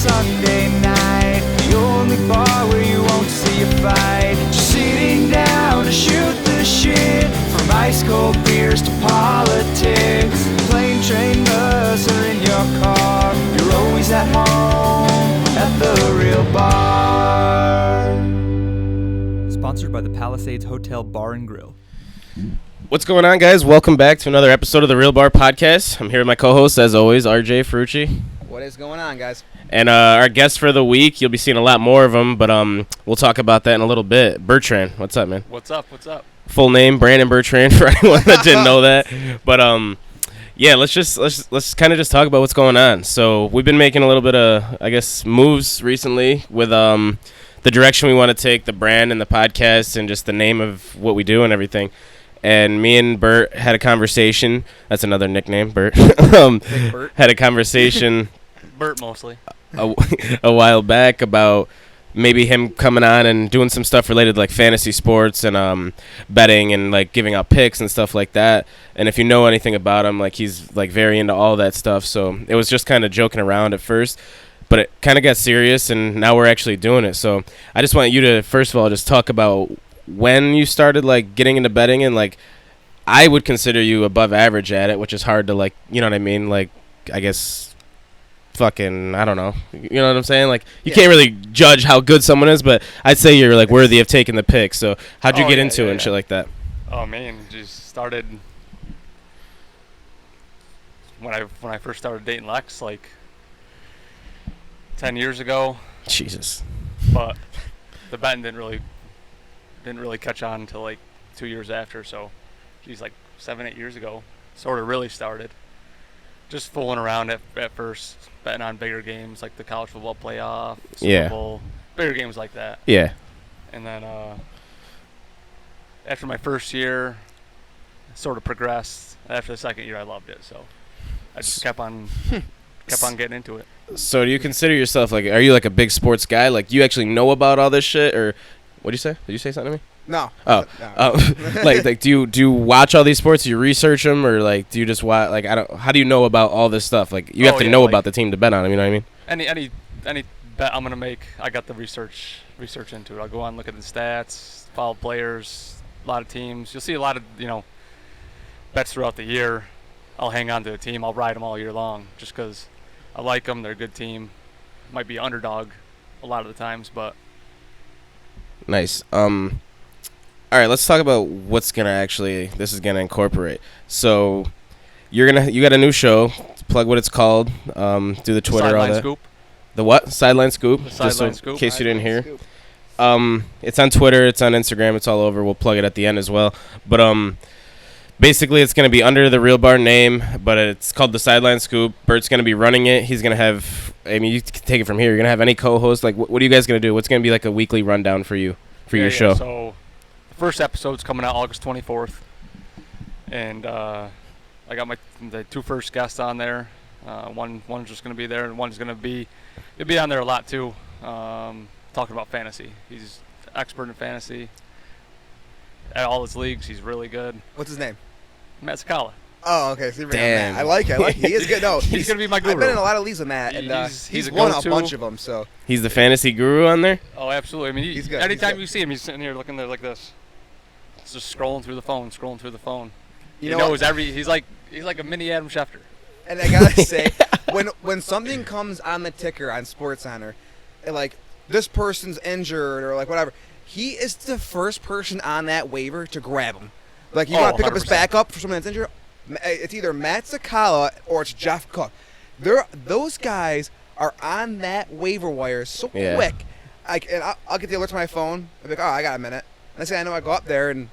Sunday night, the only bar where you won't see a fight. Just sitting down to shoot the shit, from ice cold beers to politics. Plane, train, bus, or in your car, you're always at home at The Real Bar. Sponsored by the Palisades Hotel Bar and Grill. What's going on, guys? Welcome back to another episode of the Real Bar podcast. I'm here with my co-host, as always, RJ Ferrucci. What is going on, guys? And our guest for the week, you'll be seeing a lot more of them, but we'll talk about that in a little bit. Bertrand, what's up, man? What's up? Full name, Brandon Bertrand, for anyone that didn't know that. But yeah, let's kind of just talk about what's going on. So we've been making a little bit of, I guess, moves recently with the direction we want to take the brand and the podcast and just the name of what we do and everything. And me and Bert had a conversation. That's another nickname, Bert. Bert. Had a conversation Bert mostly. a while back about maybe him coming on and doing some stuff related to like fantasy sports and betting and like giving out picks and stuff like that. And if you know anything about him, like he's like very into all that stuff. So it was just kind of joking around at first, but it kind of got serious and now we're actually doing it. So I just want you to first of all just talk about when you started like getting into betting, and like I would consider you above average at it, which is hard to like, you know what I mean? Like, I guess fucking, I don't know. You know what I'm saying? Like you can't really judge how good someone is, but I'd say you're like worthy of taking the pick. So how'd you get into it and shit like that? Oh man, just started when I first started dating Lex like 10 years ago. Jesus. But the betting didn't really catch on until like 2 years after, so geez, like 7-8 years ago sort of really started. Just fooling around at first, betting on bigger games like the college football playoff, Super Bowl, bigger games like that. Yeah. And then after my first year, sort of progressed. After the second year, I loved it, so I just kept on getting into it. So do you consider yourself like, are you like a big sports guy? Like you actually know about all this shit, or what do you say? Did you say something to me? No. Oh, like do you watch all these sports? Do you research them, or like do you just watch? Like how do you know about all this stuff? Like you have to know about the team to bet on them. You know what I mean? Any bet I'm gonna make, I got the research into it. I'll go on, look at the stats, follow players, a lot of teams. You'll see a lot of bets throughout the year. I'll hang on to a team. I'll ride them all year long just because I like them. They're a good team. Might be underdog a lot of the times, but. Nice. All right, let's talk about what's this is gonna incorporate. So you got a new show. Plug what it's called. Do the Twitter, Sideline all that. Scoop. The what? Sideline Scoop. The Sideline Scoop. In case you didn't hear. It's on Twitter. It's on Instagram. It's all over. We'll plug it at the end as well. But basically it's gonna be under the Real Bar name, but it's called the Sideline Scoop. Bert's gonna be running it. He's gonna have. I mean, you can take it from here. You're gonna have any co-host. Like, what are you guys gonna do? What's gonna be like a weekly rundown for you for your show? So the first episode's coming out August 24th, and I got the two first guests on there. One's just gonna be there, and one's gonna be on there a lot too, talking about fantasy. He's expert in fantasy at all his leagues. He's really good. What's his name? Matt Sakala. Oh, okay. So Damn. I like it. He is good. No, he's gonna be my guru. I've been in a lot of leagues with Matt, and he's won a bunch of them. So He's the fantasy guru on there. Oh, absolutely. I mean, he's good. Anytime you see him, he's sitting here looking there like this. He's just scrolling through the phone. He know knows he's like a mini Adam Schefter. And I gotta say, when something comes on the ticker on SportsCenter, and like this person's injured or like whatever, he is the first person on that waiver to grab him. Like you want to pick up his backup for someone that's injured. It's either Matt Sakala or it's Jeff Cook. Those guys are on that waiver wire so quick. I'll get the alert to my phone. I'll be like, oh, I got a minute. And I say, I know I go up there and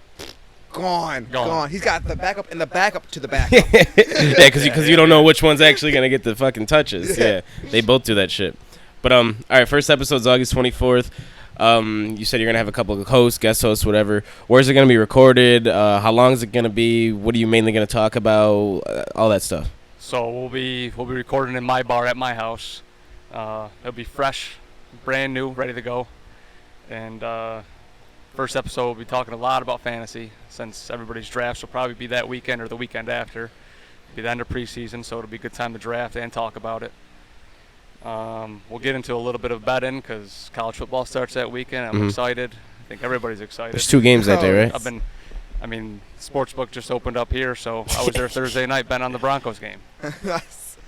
gone. He's got the backup and the backup to the backup. Yeah, because you don't know which one's actually going to get the fucking touches. Yeah, they both do that shit. But, all right, first episode's August 24th. You said you're going to have a couple of hosts, guest hosts, whatever. Where's it going to be recorded? How long is it going to be? What are you mainly going to talk about? All that stuff. So we'll be recording in my bar at my house. It'll be fresh, brand new, ready to go. And first episode we'll be talking a lot about fantasy since everybody's drafts will probably be that weekend or the weekend after. It'll be the end of preseason, so it'll be a good time to draft and talk about it. We'll get into a little bit of betting because college football starts that weekend. I'm excited. I think everybody's excited. There's 2 games that day, right? Sportsbook just opened up here, so I was there Thursday night betting on the Broncos game.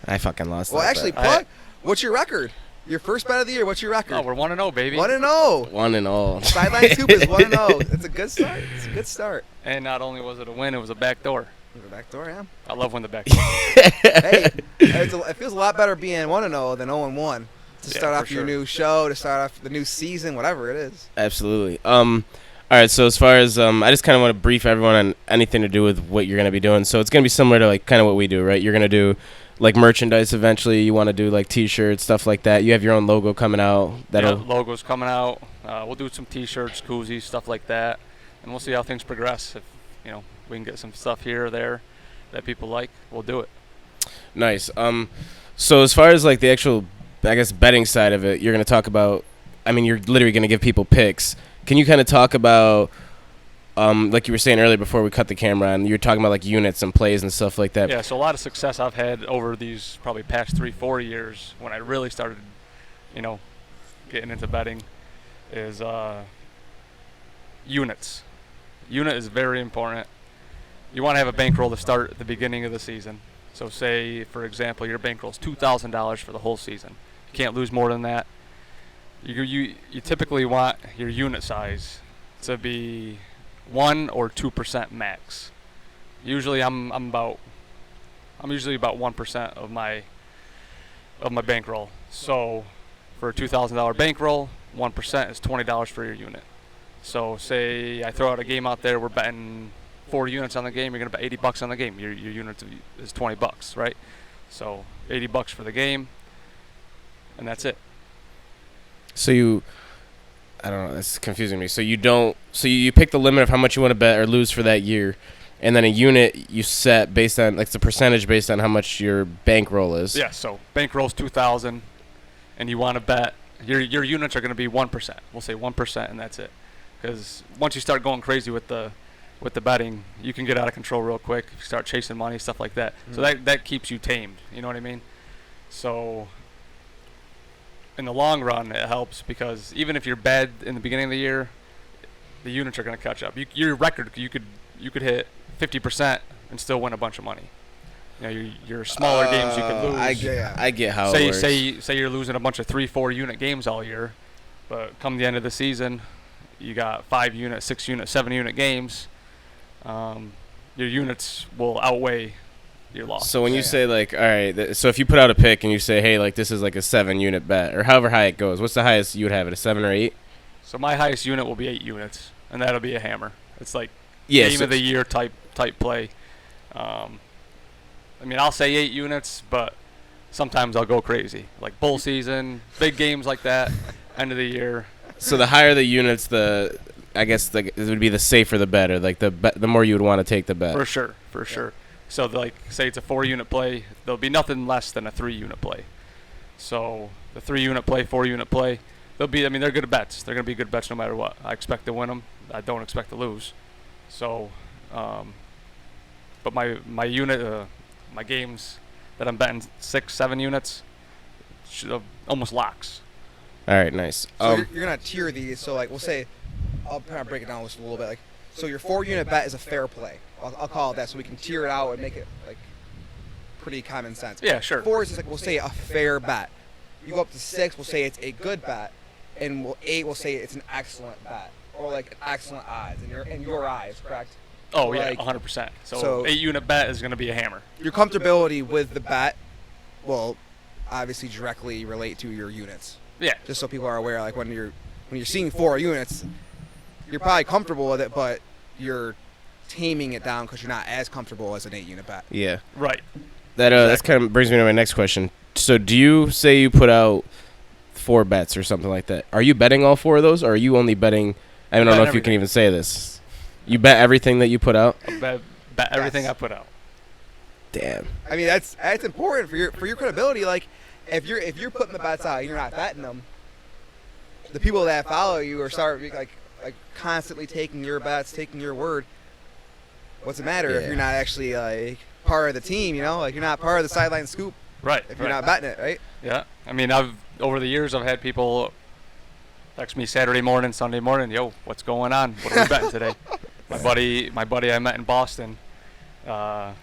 I fucking lost. Well, that actually, bet. what's your record? Your first bet of the year, what's your record? Oh, we're 1-0, baby. 1-0. 1-0. Sideline Scoop is 1-0. It's a good start. It's a good start. And not only was it a win, it was a backdoor. The back door, yeah. I love when the backdoor. Hey, it feels a lot better being 1-0 than 0-1 to start off your new show, to start off the new season, whatever it is. Absolutely. All right, so as far as I just kind of want to brief everyone on anything to do with what you're going to be doing. So it's going to be similar to like kind of what we do, right? You're going to do like merchandise eventually. You want to do like T-shirts, stuff like that. You have your own logo coming out. Logo's coming out. We'll do some T-shirts, koozies, stuff like that, and we'll see how things progress. If we can get some stuff here or there that people like, we'll do it. Nice. So as far as like the actual, I guess, betting side of it, you're going to talk about. I mean, you're literally going to give people picks. Can you kind of talk about, like you were saying earlier before we cut the camera, and you were talking about like units and plays and stuff like that? Yeah, so a lot of success I've had over these probably past 3-4 years when I really started, getting into betting is units. Unit is very important. You want to have a bankroll to start at the beginning of the season. So say, for example, your bankroll is $2,000 for the whole season. You can't lose more than that. You typically want your unit size to be 1 or 2% max. Usually I'm usually about 1% of my bankroll. So for a $2,000 bankroll, 1% is $20 for your unit. So say I throw out a game out there, we're betting 4 units on the game, you're gonna bet $80 on the game. Your unit is $20, right? So $80 for the game, and that's it. So I don't know, that's confusing me. So you pick the limit of how much you want to bet or lose for that year, and then a unit you set based on, like, it's a percentage based on how much your bankroll is. Yeah, so bankroll's $2,000, and you want to bet, your units are going to be 1%. We'll say 1%, and that's it. Because once you start going crazy with the betting, you can get out of control real quick. You start chasing money, stuff like that. Mm-hmm. So that keeps you tamed, you know what I mean? So in the long run, it helps because even if you're bad in the beginning of the year, the units are going to catch up. Your record, you could hit 50% and still win a bunch of money. Your smaller games you could lose. I get how it works. Say you're losing a bunch of 3-4 unit games all year, but come the end of the season, you got 5 unit, 6 unit, 7 unit games. Your units will outweigh your loss. So when you say, like, all right, so if you put out a pick and you say, hey, like, this is like a 7 unit bet, or however high it goes, what's the highest you would have it, a 7 or 8? So my highest unit will be 8 units, and that'll be a hammer. It's like game of the year type play. I'll say 8 units, but sometimes I'll go crazy. Like bull season, big games like that, end of the year. So the higher the units, I guess it would be the safer the better. Like the more you would want to take the bet. For sure. So like, say it's a 4-unit play, there'll be nothing less than a 3-unit play. So the 3-unit play, 4-unit play, they're good bets. They're gonna be good bets no matter what. I expect to win them. I don't expect to lose. So, but my unit, my games that I'm betting 6-7 units, almost locks. All right, nice. So you're gonna tier these. So like we'll say, I'll kind of break it down just a little bit. Like, so your 4-unit bet is a fair play. I'll call it that, so we can tier it out and make it like pretty common sense. Yeah, sure. 4 is just like, we'll say, a fair bet. You go up to 6, we'll say it's a good bet, and 8 we'll say it's an excellent bet, or like excellent odds in your eyes, correct? Oh, so yeah, like, 100%. So 8-unit bet is going to be a hammer. Your comfortability with the bet will obviously directly relate to your units. Yeah. Just so people are aware, like when you're seeing 4 units, you're probably comfortable with it, but you're taming it down because you're not as comfortable as an 8-unit bet. Yeah. Right. That's kind of brings me to my next question. So do you say you put out 4 bets or something like that? Are you betting all 4 of those, or are you only betting? I don't know if you can even say this. You bet everything that you put out? Bet everything I put out. Damn. I mean, that's important for your credibility. Like, if you're putting the bets out and you're not betting them, the people that follow you are like constantly taking your bets, taking your word. What's the matter if you're not actually like part of the team? Like you're not part of the Sideline Scoop Right. if you're not betting it, right? Yeah. I mean, over the years I've had people text me Saturday morning, Sunday morning, yo, what's going on? What are we betting today? My buddy I met in Boston. I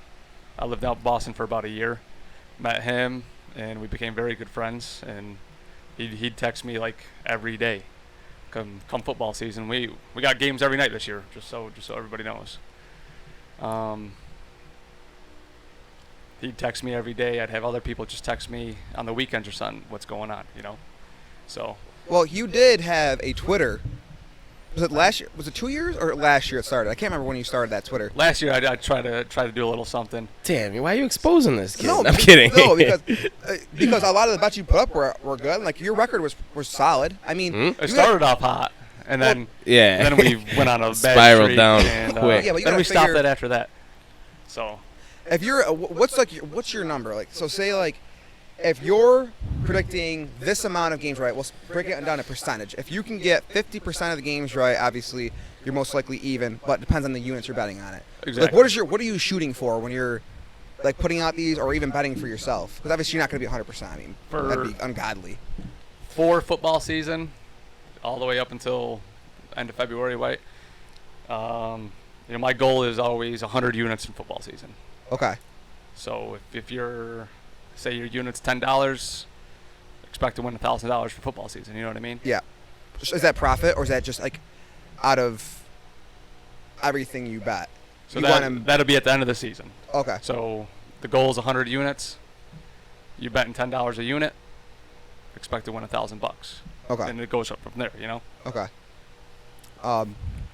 lived out in Boston for about a year. Met him, and we became very good friends. And he'd text me like every day. Come football season, we got games every night this year. Just so everybody knows. He'd text me every day. I'd have other people just text me on the weekends or something. What's going on? So. Well, you did have a Twitter. Was it last year? Was it 2 years or last year it started? I can't remember when you started that Twitter. Last year I tried to do a little something. Damn, why are you exposing this kid? No, I'm kidding. No, because a lot of the bets you put up were good. Like your record was solid. I mean, It started off hot, and then Yeah. then we went on a bad Spiraled streak, down and, quick. Yeah, but you then gotta we stopped figure- that after that. So if you're what's your number? Like, so say like if you're predicting this amount of games right, we'll break it down to percentage. If you can get 50% of the games right, obviously you're most likely even, but it depends on the units you're betting on it. Exactly. Like, what are you shooting for when you're like putting out these or even betting for yourself? Because obviously you're not going to be 100%. I mean, that'd be ungodly. for football season, all the way up until end of February, right? My goal is always 100 units in football season. Okay. So if you're, say your unit's $10, expect to win $1,000 for football season. You know what I mean? Yeah. Is that profit or is that just like out of everything you bet? So You want 'em- that'll be at the end of the season. Okay. So the goal is 100 units. You betting $10 a unit, expect to win $1,000. Okay. And it goes up from there. Okay. I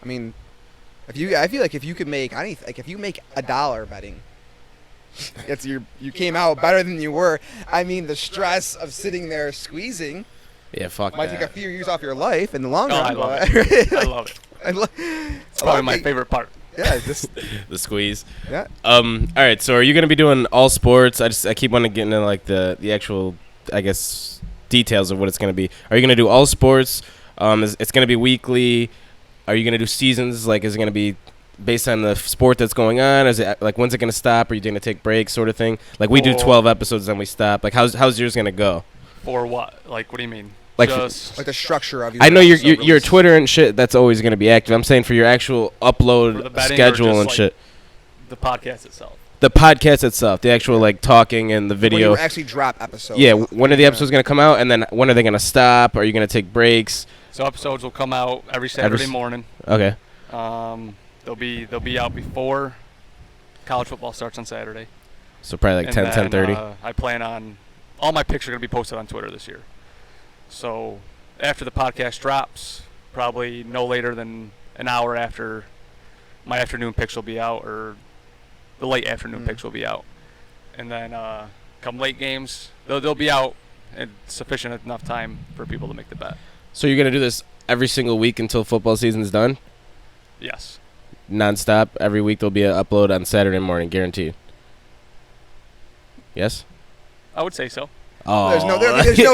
mean, I feel like if you could make anything, like if you make $1 betting, you came out better than you were. I mean, the stress of sitting there squeezing Yeah, fuck might take a that. few years off your life in the long run. I love but- it. I love it. It's probably my Okay. favorite part. Yeah, just The squeeze. yeah. All right. So are you gonna be doing all sports? I keep wanting to get into like the actual, I guess, details of what it's gonna be. Are you gonna do all sports? It's gonna be weekly. Are you gonna do seasons? Like, is it gonna be based on the sport that's going on? Is it like when's it gonna stop? Are you gonna take breaks, sort of thing? Like we do Or- 12 episodes, then we stop. Like how's yours gonna go? For what? Like, what do you mean? Like- Just Like the structure of your I know your episode your release. Twitter and shit. That's always gonna be active. I'm saying for your actual For the upload betting or schedule just, and like, shit. the podcast itself. The podcast itself, the actual like talking and the When video. you actually drop episodes. Yeah, when are the episodes gonna come out, and then when are they gonna stop? Are you gonna take breaks? So episodes will come out every Saturday s- morning. Okay. They'll be out before college football starts on Saturday. So probably like And 10, then, 10:30. I plan on all my picks are gonna be posted on Twitter this year. So after the podcast drops, probably no later than an hour after my afternoon picks will be out, or the late afternoon picks will be out. And then come late games, they'll be out in sufficient enough time for people to make the bet. So you're gonna do this every single week until football season's done, Yes. nonstop. Every week there'll be an upload on Saturday morning, guaranteed. Yes. I would say so. Oh. There's no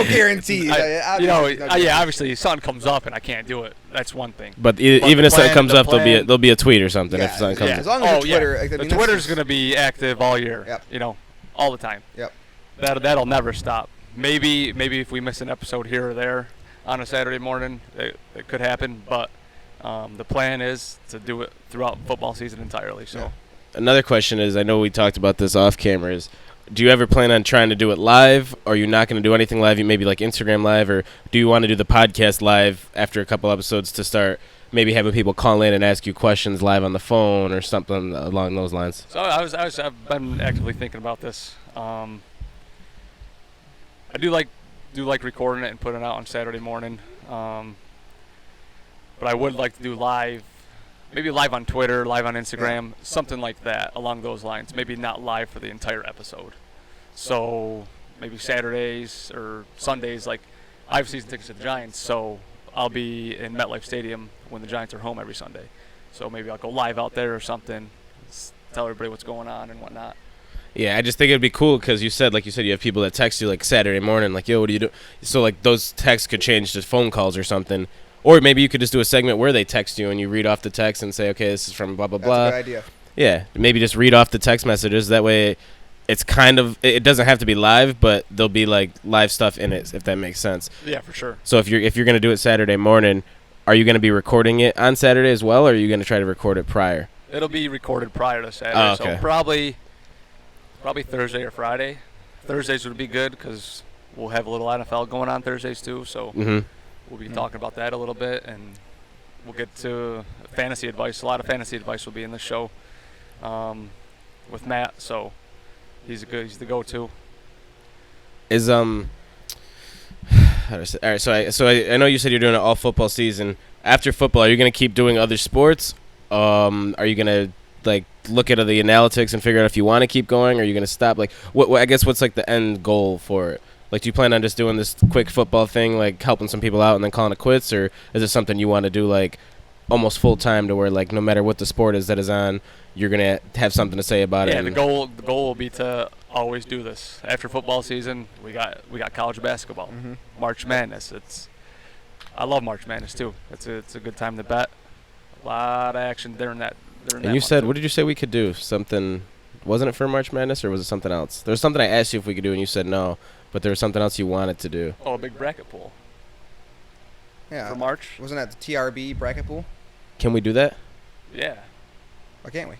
guarantees. Obviously, if something comes up and I can't do it, that's one thing. But But even the if something plan- comes the up, plan- there'll be a tweet or something if something comes yeah. up. As long as your Twitter, I the mean, that's Twitter's just- going to be active all year. Yep. All the time. Yep. That'll never stop. Maybe if we miss an episode here or there on a Saturday morning, it could happen. But the plan is to do it throughout football season entirely. So. Yeah. Another question is, I know we talked about this off camera, is do you ever plan on trying to do it live? Or are you not going to do anything live? You maybe like Instagram live, or do you want to do the podcast live after a couple episodes to start maybe having people call in and ask you questions live on the phone or something along those lines? So I've been actively thinking about this. I do like recording it and putting it out on Saturday morning. But I would like to do live, maybe live on Twitter, live on Instagram, something like that along those lines. Maybe not live for the entire episode. So maybe Saturdays or Sundays, like I have season tickets to the Giants, so I'll be in MetLife Stadium when the Giants are home every Sunday. So maybe I'll go live out there or something, tell everybody what's going on and whatnot. Yeah, I just think it'd be cool because you said you have people that text you like Saturday morning, like, yo, what do you do? So like those texts could change to phone calls or something. Or maybe you could just do a segment where they text you and you read off the text and say, okay, this is from blah, blah, That's blah. a good idea. Yeah, maybe just read off the text messages. That way it's kind of, it doesn't have to be live, but there'll be like live stuff in it, if that makes sense. Yeah, for sure. So if you're gonna do it Saturday morning, are you gonna be recording it on Saturday as well, or are you gonna try to record it prior? It'll be recorded prior to Saturday, Oh, okay. so probably Thursday or Friday. Thursdays would be good because we'll have a little NFL going on Thursdays too, so Mm-hmm. we'll be talking about that a little bit, and we'll get to fantasy advice. A lot of fantasy advice will be in the show with Matt, so he's the go-to. Is how do I say? All right, so I know you said you're doing it all football season. After football, are you gonna keep doing other sports? Are you gonna like look at the analytics and figure out if you want to keep going, or are you gonna stop? Like, what I guess what's like the end goal for it? Like, do you plan on just doing this quick football thing, like helping some people out and then calling it quits, or is it something you want to do like almost full time to where like no matter what the sport is that is on, you're gonna have something to say about it? Yeah, the goal will be to always do this. After football season, we got college basketball, March Madness. I love March Madness too. It's a good time to bet. A lot of action during that. And you said, what did you say we could do? Something, wasn't it for March Madness, or was it something else? There was something I asked you if we could do, and you said no, but there was something else you wanted to do. Oh, a big bracket pool Yeah. for March. Wasn't that the TRB bracket pool? Can we do that? Yeah. Why can't we?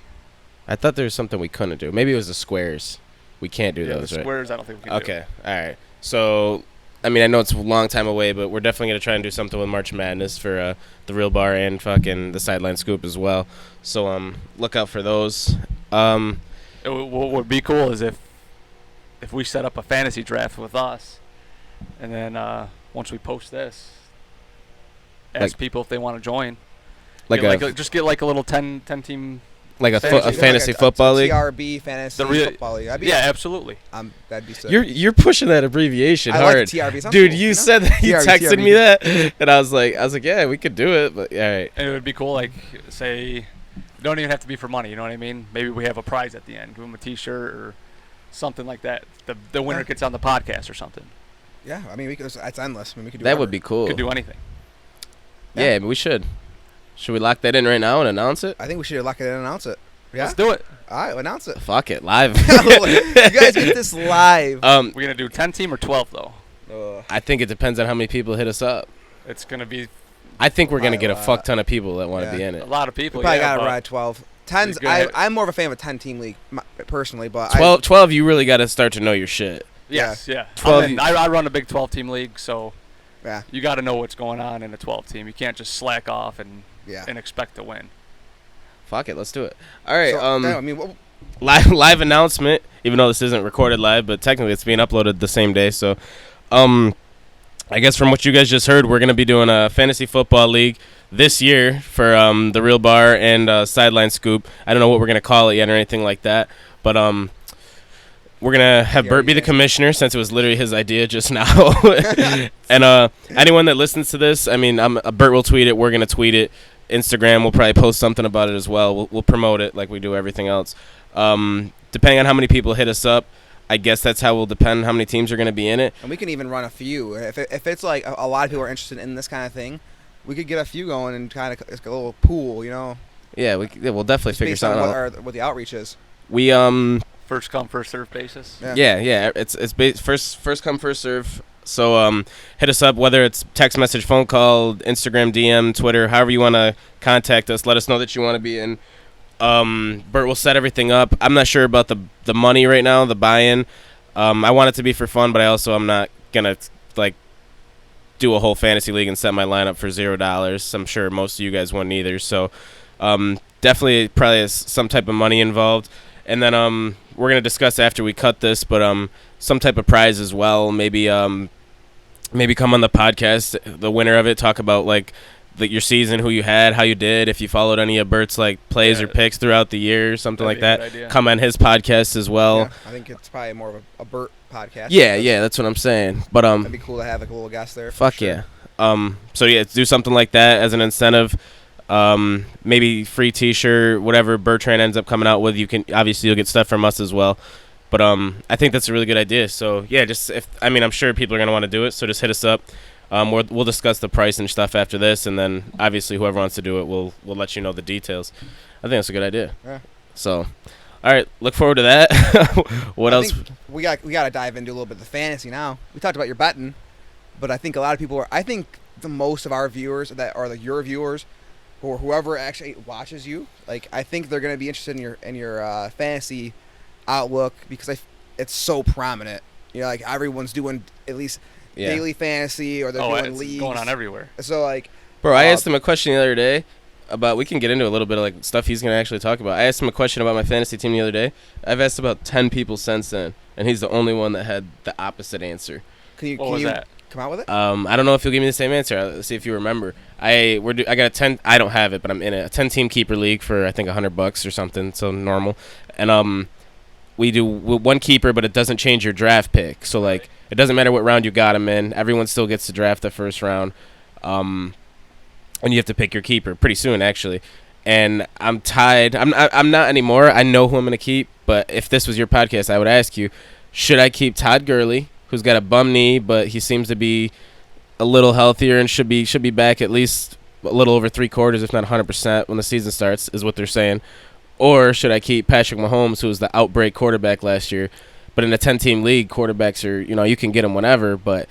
I thought there was something we couldn't do. Maybe it was the squares. We can't do Yeah, those, the right? squares, I don't think we can do. Okay, all right. So, I mean, I know it's a long time away, but we're definitely going to try and do something with March Madness for the Real Bar and fucking the Sideline Scoop as well. So, look out for those. What would be cool is if we set up a fantasy draft with us, and then once we post this, ask people if they want to join. Just get like a little 10 team. Like a fantasy- fantasy football league? TRB fantasy football league. Yeah, absolutely. That'd be sick. You're pushing that abbreviation I hard. like the TRB. Sounds Dude, cool, you know? said that. You TRB, texted me TRB. that, and I was like, yeah, we could do it, but all right. And it would be cool, like, say, don't even have to be for money, you know what I mean? Maybe we have a prize at the end. Give them a T-shirt or something like that. The winner gets on the podcast or something. Yeah, I mean, it's endless. I mean, we could do That would whatever. be cool. Could do anything. Yeah, but we should. Should we lock that in right now and announce it? I think we should lock it in and announce it. Yeah? Let's do it. All right, announce it. Fuck it, live. You guys get this live. We're going to do 10 team or 12, though. I think it depends on how many people hit us up. It's going to be I think we're gonna get a Probably a fuck lot. ton of people that want to Yeah. be in a it. lot of people. We probably yeah, got to but ride 12. 10's, You're gonna- I'm more of a fan of a 10-team league, personally, but 12, you really got to start to know your shit. Yes, yeah. 12 I run a big 12-team league, so yeah, you got to know what's going on in a 12-team. You can't just slack off and yeah. expect to win. Fuck it, let's do it. All right, So, I mean, live announcement. Even though this isn't recorded live, but technically it's being uploaded the same day. So, I guess from what you guys just heard, we're gonna be doing a fantasy football league this year for the Real Bar and Sideline Scoop. I don't know what we're gonna call it yet or anything like that, but we're gonna have Bert be the commissioner since it was literally his idea just now. And anyone that listens to this, I mean, Bert will tweet it. We're gonna tweet it. Instagram, we'll probably post something about it as well. We'll promote it like we do everything else. Depending on how many people hit us up, I guess that's how we'll depend how many teams are going to be in it. and we can even run a few. If it's like a lot of people are interested in this kind of thing, we could get a few going and kind of it's like a little pool, you know. Yeah, we'll definitely figure based on something out. what the outreach is. We First come, first serve basis. yeah, it's first come first serve. So hit us up, whether it's text message, phone call, Instagram, DM, Twitter, however you want to contact us. Let us know that you want to be in. Bert will set everything up. I'm not sure about the money right now, the buy-in. I want it to be for fun, but I'm not gonna like do a whole fantasy league and set my lineup for $0. I'm sure most of you guys wouldn't either. So definitely probably has some type of money involved. And then we're gonna discuss after we cut this, but some type of prize as well. Maybe come on the podcast, the winner of it, talk about like your season, who you had, how you did, if you followed any of Bert's like plays or picks throughout the year, something like That'd that. be a good idea. Come on his podcast as well. Yeah, I think it's probably more of a Bert podcast. Yeah, that's what I'm saying. But That'd be cool to have like a little guest there. for fuck sure. yeah. So yeah, do something like that as an incentive. Maybe free T-shirt, whatever Bertrand ends up coming out with. You can obviously you'll get stuff from us as well. But I think that's a really good idea. So yeah, I'm sure people are gonna want to do it. So just hit us up. We'll discuss the price and stuff after this, and then obviously whoever wants to do it, we'll let you know the details. I think that's a good idea. Yeah. So, all All right, look forward to that. What I else? think we got to dive into a little bit of the fantasy now. We talked about your betting, but I think a lot of people are. I think the most of our viewers that are your viewers, or whoever actually watches you, like I think they're going to be interested in your fantasy outlook because it's so prominent. You know, like everyone's doing at least daily fantasy, or they're doing it's leagues going on everywhere. So like, Bro, I asked him a question the other day about. We can get into a little bit of like stuff he's gonna actually talk about. I asked him a question about my fantasy team the other day. I've asked about 10 people since then, and he's the only one that had the opposite answer. Can What was you that? come out with it? I don't know if you'll give me the same answer. Let's see if you remember. I got a 10. I don't have it, but I'm in a 10-team keeper league for I think $100 or something. So normal, and we do one keeper, but it doesn't change your draft pick. So like, it doesn't matter what round you got him in. Everyone still gets to draft the first round, and you have to pick your keeper pretty soon actually. And I'm tied. I'm not anymore. I know who I'm gonna keep. But if this was your podcast, I would ask you, should I keep Todd Gurley, who's got a bum knee, but he seems to be a little healthier and should be back at least a little over 3/4, if not 100%, when the season starts, is what they're saying. Or should I keep Patrick Mahomes, who was the outbreak quarterback last year? But in a 10-team league, quarterbacks are, you can get him whenever, but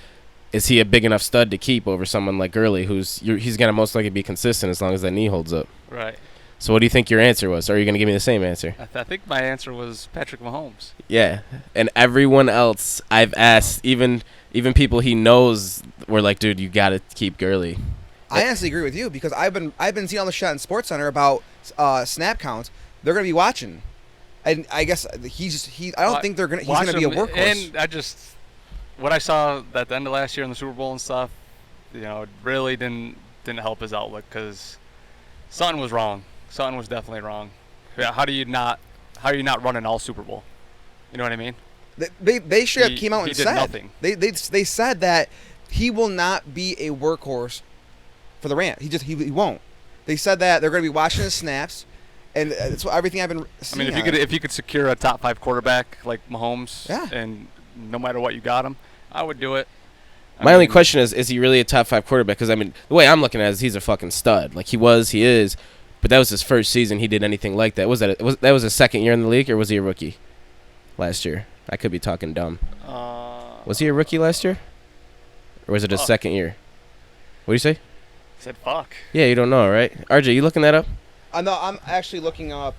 is he a big enough stud to keep over someone like Gurley, he's going to most likely be consistent as long as that knee holds up? Right. So what do you think your answer was? Or are you going to give me the same answer? I think my answer was Patrick Mahomes. Yeah. And everyone else I've asked, even people he knows, were like, dude, you got to keep Gurley. I honestly agree with you because I've been seeing all the shit on SportsCenter about snap counts. They're going to be watching, and I guess I don't think he's going to be a workhorse. And what I saw at the end of last year in the Super Bowl and stuff, it really didn't help his outlook because something was wrong. Something was definitely wrong. Yeah, how are you not running all Super Bowl? You know what I mean? They should have came out and did said nothing. They said that he will not be a workhorse for the Rams. He won't. They said that they're going to be watching his snaps, and it's everything I've been seeing. I mean, if you could secure a top 5 quarterback like Mahomes, and no matter what you got him, I would do it. My only question is he really a top 5 quarterback? Because, I mean, the way I'm looking at it is he's a fucking stud. Like, he is, but that was his first season he did anything like that. Was his second year in the league, or was he a rookie last year? I could be talking dumb. Was he a rookie last year? Or was it his second year? What do you say? I said fuck. Yeah, you don't know, right? RJ, you looking that up? No, I'm actually looking up.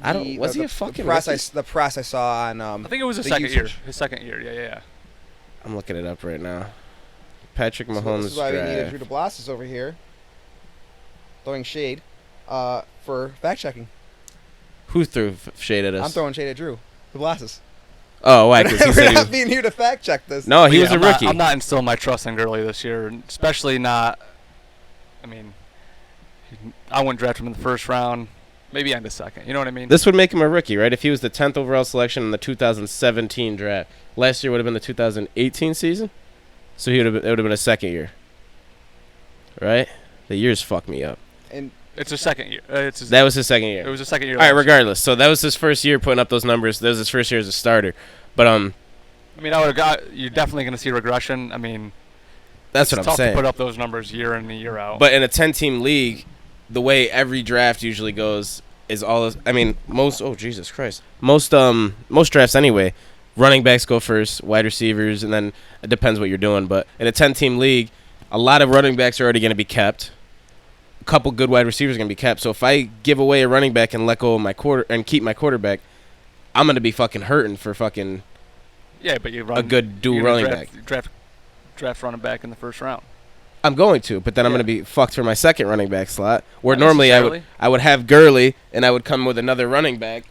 Was he a fucking the press I saw on? I think it was his second year. His second year, yeah. I'm looking it up right now. Patrick Mahomes. This is why we draft. needed Drew DeBlassis over here, throwing shade, for fact checking. Who threw shade at us? I'm throwing shade at Drew DeBlassis. Oh, why? Because he We're said not being here to fact check this. No, he was a rookie. I'm not instilling my trust in Gurley this year, especially not. I mean, I wouldn't draft him in the first round. Maybe in the second. You know what I mean? This would make him a rookie, right? If he was the 10th overall selection in the 2017 draft. Last year would have been the 2018 season. So it would have been a second year. Right? The years fucked me up. And it's his second year. That was his second year. It was his second year. All right, regardless. So that was his first year putting up those numbers. That was his first year as a starter. But I mean, you're definitely going to see regression. I mean, that's what I'm saying. It's tough to put up those numbers year in and year out. But in a 10-team league, the way every draft usually goes is most drafts anyway, running backs go first, wide receivers, and then it depends what you're doing. But in a 10-team league, a lot of running backs are already going to be kept. A couple good wide receivers are going to be kept. So if I give away a running back and let go of my keep my quarterback, I'm going to be fucking hurting for fucking but you run a good dual running back. Draft running back in the first round. I'm going to, but then I'm going to be fucked for my second running back slot. Where normally I would have Gurley and I would come with another running back,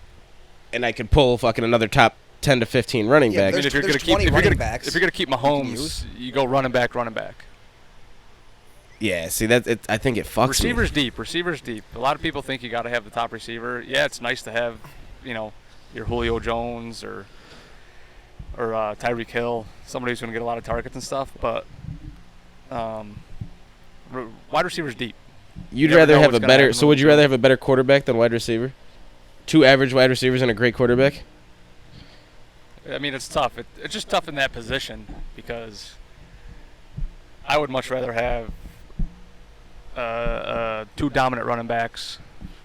and I could pull fucking another top 10 to 15 running back. I mean, if you're going to keep Mahomes, you go running back. Yeah, see I think it fucks Receivers deep. A lot of people think you got to have the top receiver. Yeah, it's nice to have, your Julio Jones or Tyreek Hill, somebody who's going to get a lot of targets and stuff, but wide receivers deep. You'd rather have a better. So would you rather have a better quarterback than wide receiver? 2 average wide receivers and a great quarterback? I mean, it's tough. It's just tough in that position because I would much rather have 2 dominant running backs.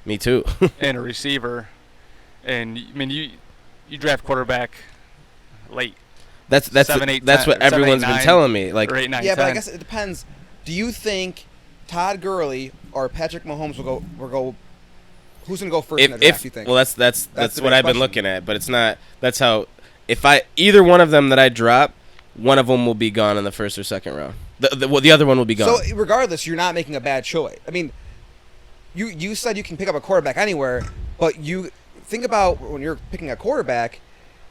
Me too. And a receiver, And I mean, you draft quarterback late. That's 7, 8, that's 10, what 7, 8, everyone's been 9, telling me. Like, or 8, 9, Yeah, 10. but I guess it depends. Do you think Todd Gurley or Patrick Mahomes will go? Who's gonna go first in the draft? You think? well, that's the what big I've been question. looking at, but it's not. That's how. If either one of them that I drop, one of them will be gone in the first or second round. The other one will be gone. So regardless, you're not making a bad choice. I mean, you said you can pick up a quarterback anywhere, but you think about when you're picking a quarterback,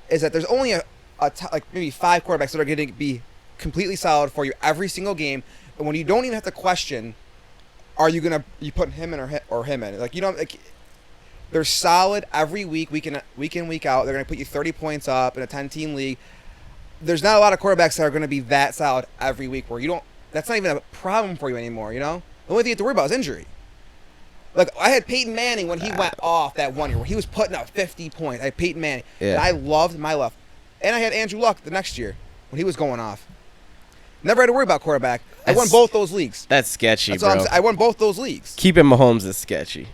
is that there's only like maybe 5 quarterbacks that are going to be completely solid for you every single game, and when you don't even have to question, are you put him in or him in? Like, you know, like, they're solid every week in, week out. They're going to put you 30 points up in a 10-team league. There's not a lot of quarterbacks that are going to be that solid every week where you don't. That's not even a problem for you anymore. You know, the only thing you have to worry about is injury. Like, I had Peyton Manning when he went off that one year where he was putting up 50 points. I had Peyton Manning, and I loved my left. And I had Andrew Luck the next year when he was going off. Never had to worry about quarterback. I won both those leagues. That's sketchy, That's all bro. I'm saying. I won both those leagues. Keeping Mahomes is sketchy.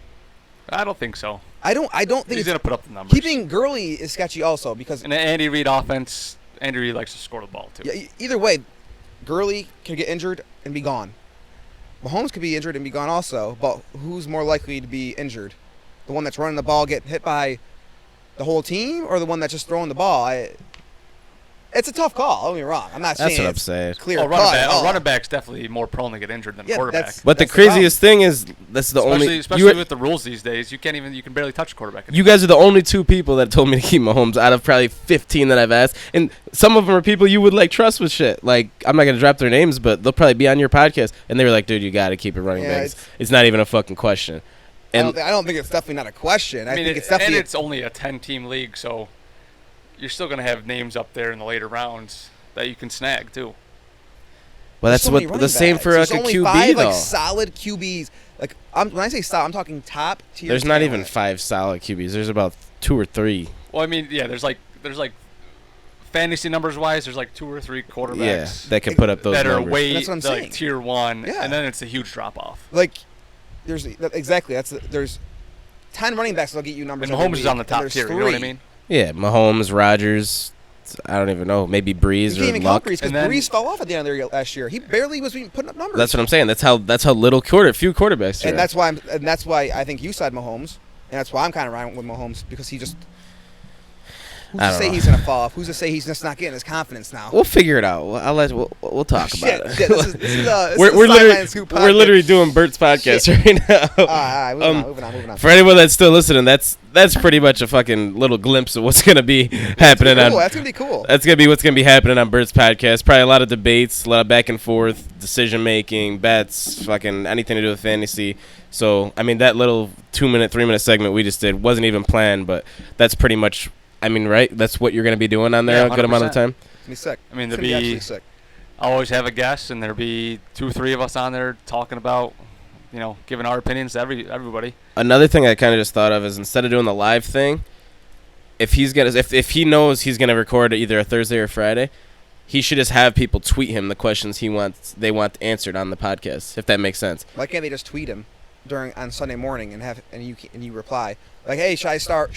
I don't think so. I don't think He's it's, gonna put up the numbers. keeping Gurley is sketchy also because In an Andy Reid offense, Andy Reid likes to score the ball too. yeah, either way, Gurley can get injured and be gone. Mahomes could be injured and be gone also, but who's more likely to be injured? The one that's running the ball, getting hit by the whole team, or the one that's just throwing the ball? It's a tough call. Don't get me wrong. I'm not That's saying what I'm it's saying. clear Oh, cut at all. running back's definitely more prone to get injured than Yeah, a quarterback. that's- But the the problem. craziest thing is that's the only. Especially with the rules these days, you can barely touch a quarterback. You guys are the only 2 people that told me to keep Mahomes out of probably 15 that I've asked, and some of them are people you would like trust with shit. Like, I'm not gonna drop their names, but they'll probably be on your podcast, and they were like, "Dude, you got to keep it running Yeah, back. It's not even a fucking question." And I don't think it's definitely not a question. I think it's and definitely it's only a 10-team league, so you're still gonna have names up there in the later rounds that you can snag too. well, that's so many what running the same backs. for There's like a only QB 5, though. like, solid QBs. Like, when I say solid, I'm talking top tier. There's not even talent. 5 solid QBs. There's about 2 or 3. Well, I mean, yeah, there's like fantasy numbers wise, there's like 2 or 3 quarterbacks Yeah, that can put up those that are numbers. way That's what I'm saying. like tier 1, Yeah. and then it's a huge drop off. Like, there's exactly there's 10 running backs that'll get you numbers. And every Mahomes is week, on the and top there's tier. You know what I 3. mean? Yeah, Mahomes, Rodgers. I don't even know. Maybe You Breeze can't or even count Luck. Breeze because And then- Breeze fell off at the end of the year last year. He barely was even putting up numbers. That's what I'm saying. That's how few quarterbacks. and are. that's why I think you said Mahomes, and that's why I'm kind of riding with Mahomes because he just. Who's I to don't say know. he's gonna fall off? Who's to say he's just not getting his confidence now? We'll figure it out. We'll talk Shit, about it. shit, this is this we're is we're Sideline literally Scoop we're podcast. literally doing Bert's podcast right now. All right, moving on. For anyone that's still listening, that's pretty much a fucking little glimpse of what's gonna be happening Cool, on. that's gonna be cool. That's gonna be what's gonna be happening on Bert's podcast. Probably a lot of debates, a lot of back and forth, decision making, bets, fucking anything to do with fantasy. So I mean, that little 2-minute, 3-minute segment we just did wasn't even planned, but that's pretty much. I mean, right? That's what you're gonna be doing on there Yeah, a good amount of 100%. time. It's gonna be sick. I mean, It's there'll gonna be be actually sick. I'll always have a guest, and there'll be 2 or 3 of us on there talking about, giving our opinions to everybody. Another thing I kind of just thought of is instead of doing the live thing, if he knows he's gonna record either a Thursday or Friday, he should just have people tweet him the questions they want answered on the podcast. If that makes sense. Why can't they just tweet him on Sunday morning and you reply like, hey, should I start?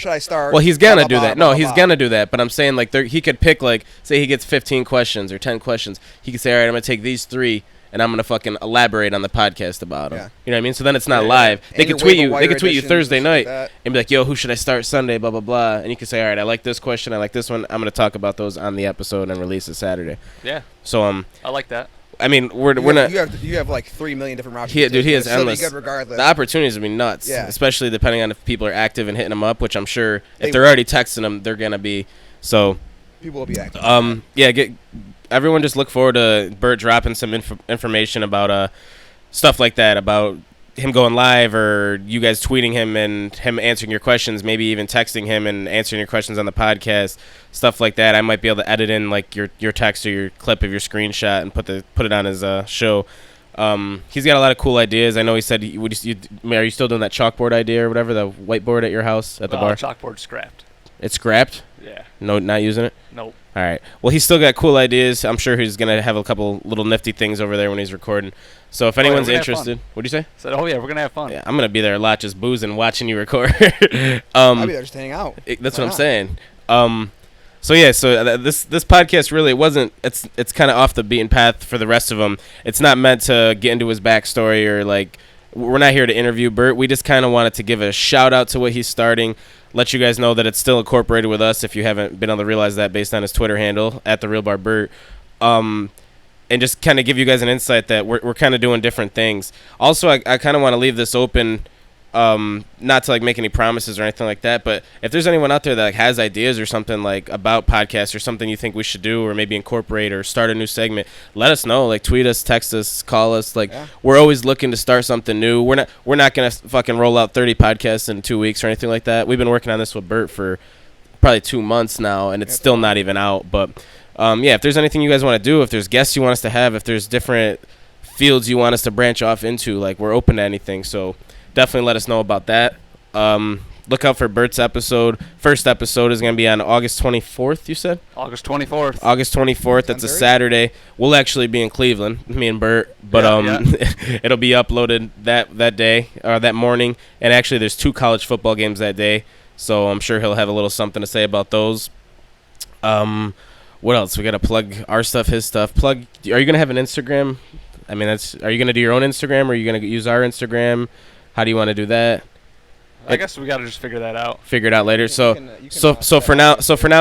Well, he's gonna Blah, do blah, that. blah, No, blah, he's blah. gonna do that. But I'm saying like he could pick like say he gets 15 questions or 10 questions. He could say, all right, I'm gonna take these 3 and I'm gonna fucking elaborate on the podcast about them. Yeah. You know what I mean? So then it's not Yeah, live. And They your could tweet waiver you. They wire could tweet you editions Thursday and shit night like that. and be like, yo, who should I start Sunday? Blah blah blah. And you can say, all right, I like this question. I like this one. I'm gonna talk about those on the episode and release it Saturday. Yeah, So I like that. I mean, we're You not. have like 3 million different routes. He has endless. Good regardless. The opportunities would be nuts, Yeah. especially depending on if people are active and hitting them up, which I'm sure They if they're will. already texting them, they're gonna be. So, People will be active. yeah, everyone just look forward to Bert dropping some information about stuff like that, about him going live or you guys tweeting him and him answering your questions, maybe even texting him and answering your questions on the podcast, stuff like that. I might be able to edit in like your text or your clip of your screenshot and put it on his show. He's got a lot of cool ideas. I know he said, are you still doing that chalkboard idea or whatever, the whiteboard at your house at the bar? Chalkboard scrapped. It's scrapped? Yeah. No, not using it? Nope. All right. Well, he's still got cool ideas. I'm sure he's going to have a couple little nifty things over there when he's recording. So if anyone's interested, what'd you say? I said, oh, yeah, we're going to have fun. Yeah, I'm going to be there a lot just boozing, watching you record. I'll be there just hanging out. That's what I'm saying. So this podcast really wasn't. It's kind of off the beaten path for the rest of them. It's not meant to get into his backstory or like. We're not here to interview Bert. We just kind of wanted to give a shout out to what he's starting. Let you guys know that it's still incorporated with us if you haven't been able to realize that based on his Twitter handle at TheRealBarBert. And just kind of give you guys an insight that we're kind of doing different things. Also, I kind of want to leave this open. Not to like make any promises or anything like that, but if there's anyone out there that like, has ideas or something like about podcasts or something you think we should do or maybe incorporate or start a new segment, let us know. Like tweet us, text us, call us. Like we're always looking to start something new. We're not gonna fucking roll out 30 podcasts in 2 weeks or anything like that. We've been working on this with Bert for probably 2 months now, and it's still not even out. But if there's anything you guys want to do, if there's guests you want us to have, if there's different fields you want us to branch off into, like we're open to anything. So definitely let us know about that. Look out for Bert's episode. First episode is going to be on August 24th, you said? August 24th. August 24th. That's a Saturday. We'll actually be in Cleveland, me and Bert. But it'll be uploaded that day or that morning. And actually, there's 2 college football games that day. So I'm sure he'll have a little something to say about those. What else? We got to plug our stuff, his stuff. Are you going to have an Instagram? I mean, are you going to do your own Instagram or are you going to use our Instagram? How do you want to do that? I guess we got to just figure that out. Figure it out later. So for now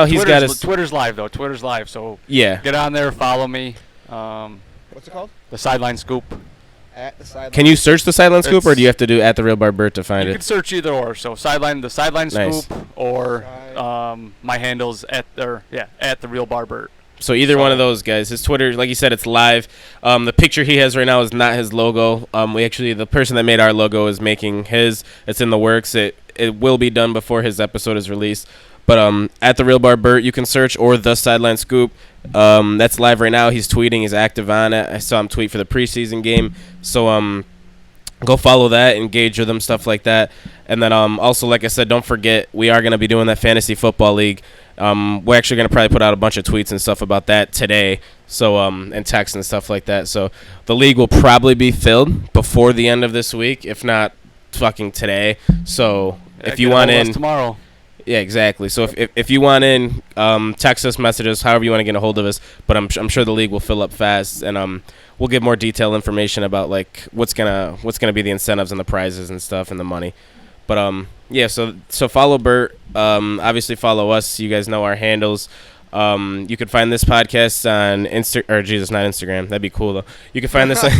he's got his Twitter's live though. Twitter's live. So yeah, get on there, follow me. What's it called? The Sideline Scoop. At the Sideline. Can you search the Sideline Scoop, or do you have to do at TheRealBarBert to find it? You can search either or. So the Sideline Nice. Scoop, or my handles at TheRealBarBert. So either one of those guys. His Twitter, like you said, it's live. The picture he has right now is not his logo. The person that made our logo is making his. It's in the works. It will be done before his episode is released. But at TheRealBarBert, you can search, or the Sideline Scoop. That's live right now. He's tweeting. He's active on it. I saw him tweet for the preseason game. So go follow that, engage with them, stuff like that. And then also, like I said, don't forget, we are going to be doing that fantasy football league. We're actually going to probably put out a bunch of tweets and stuff about that today, so and text and stuff like that. So the league will probably be filled before the end of this week, if not fucking today. So if you want in tomorrow. Yeah, exactly. So if you want in, text us, message us, however you want to get a hold of us. But I'm sure the league will fill up fast, and we'll give more detailed information about like what's gonna be the incentives and the prizes and stuff and the money. But so follow Bert. Obviously follow us. You guys know our handles. You can find this podcast on not Instagram. That'd be cool though. You can find this on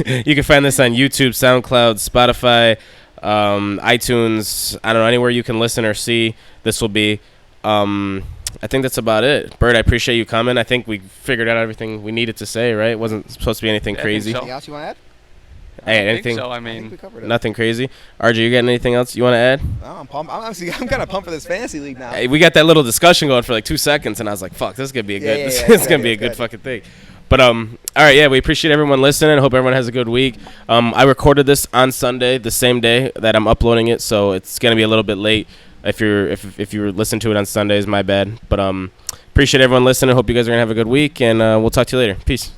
YouTube, SoundCloud, Spotify, iTunes. I don't know, anywhere you can listen or see. This will be. I think that's about it. Bert, I appreciate you coming. I think we figured out everything we needed to say. Right? It wasn't supposed to be anything crazy. Anything else you want to add? Hey, anything? So, I think we covered it. Nothing crazy. RJ, you got anything else you want to add? No, I'm pumped. I'm kind of pumped for this fantasy league now. Hey, we got that little discussion going for like 2 seconds, and I was like, "Fuck, this is gonna be a good. It's gonna be a good fucking thing." But all right, yeah, we appreciate everyone listening. I hope everyone has a good week. I recorded this on Sunday, the same day that I'm uploading it, so it's gonna be a little bit late. If you're listening to it on Sundays, my bad. But appreciate everyone listening. Hope you guys are gonna have a good week, and we'll talk to you later. Peace.